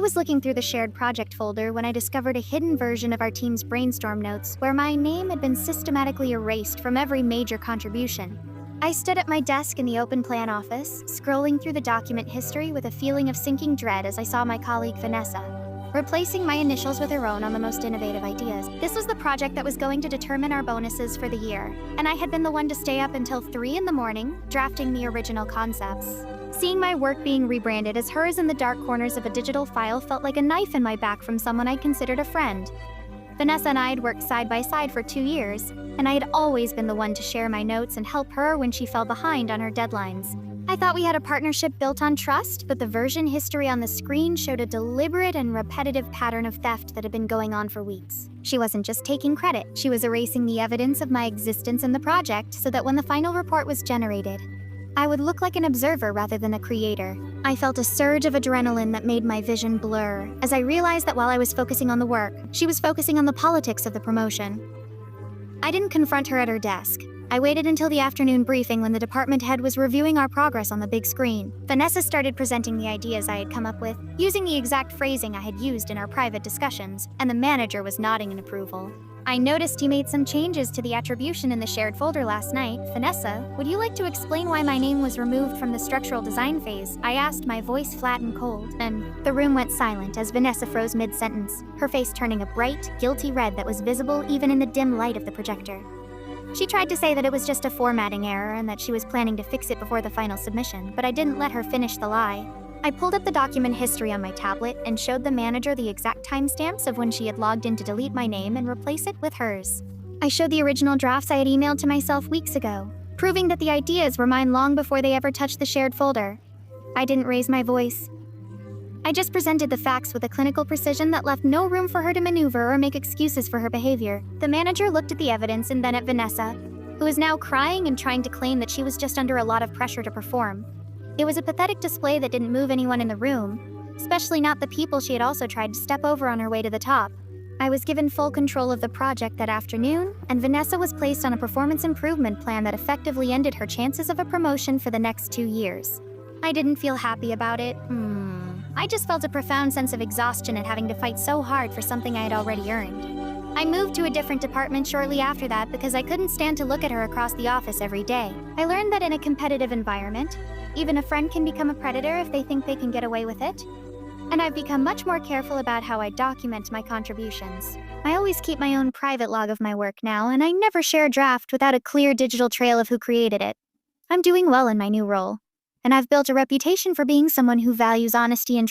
was looking through the shared project folder when I discovered a hidden version of our team's brainstorm notes where my name had been systematically erased from every major contribution. I stood at my desk in the open plan office, scrolling through the document history with a feeling of sinking dread as I saw my colleague Vanessa replacing my initials with her own on the most innovative ideas. This was the project that was going to determine our bonuses for the year, and I had been the one to stay up until 3 in the morning, drafting the original concepts. Seeing my work being rebranded as hers in the dark corners of a digital file felt like a knife in my back from someone I considered a friend. Vanessa and I had worked side by side for 2 years, and I had always been the one to share my notes and help her when she fell behind on her deadlines. I thought we had a partnership built on trust, but the version history on the screen showed a deliberate and repetitive pattern of theft that had been going on for weeks. She wasn't just taking credit, she was erasing the evidence of my existence in the project so that when the final report was generated, I would look like an observer rather than a creator. I felt a surge of adrenaline that made my vision blur, as I realized that while I was focusing on the work, she was focusing on the politics of the promotion. I didn't confront her at her desk. I waited until the afternoon briefing when the department head was reviewing our progress on the big screen. Vanessa started presenting the ideas I had come up with, using the exact phrasing I had used in our private discussions, and the manager was nodding in approval. I noticed you made some changes to the attribution in the shared folder last night. Vanessa, would you like to explain why my name was removed from the structural design phase? I asked, my voice flat and cold, and the room went silent as Vanessa froze mid-sentence, her face turning a bright, guilty red that was visible even in the dim light of the projector. She tried to say that it was just a formatting error and that she was planning to fix it before the final submission, but I didn't let her finish the lie. I pulled up the document history on my tablet and showed the manager the exact timestamps of when she had logged in to delete my name and replace it with hers. I showed the original drafts I had emailed to myself weeks ago, proving that the ideas were mine long before they ever touched the shared folder. I didn't raise my voice. I just presented the facts with a clinical precision that left no room for her to maneuver or make excuses for her behavior. The manager looked at the evidence and then at Vanessa, who was now crying and trying to claim that she was just under a lot of pressure to perform. It was a pathetic display that didn't move anyone in the room, especially not the people she had also tried to step over on her way to the top. I was given full control of the project that afternoon, and Vanessa was placed on a performance improvement plan that effectively ended her chances of a promotion for the next 2 years. I didn't feel happy about it. I just felt a profound sense of exhaustion at having to fight so hard for something I had already earned. I moved to a different department shortly after that because I couldn't stand to look at her across the office every day. I learned that in a competitive environment, even a friend can become a predator if they think they can get away with it. And I've become much more careful about how I document my contributions. I always keep my own private log of my work now, and I never share a draft without a clear digital trail of who created it. I'm doing well in my new role, and I've built a reputation for being someone who values honesty and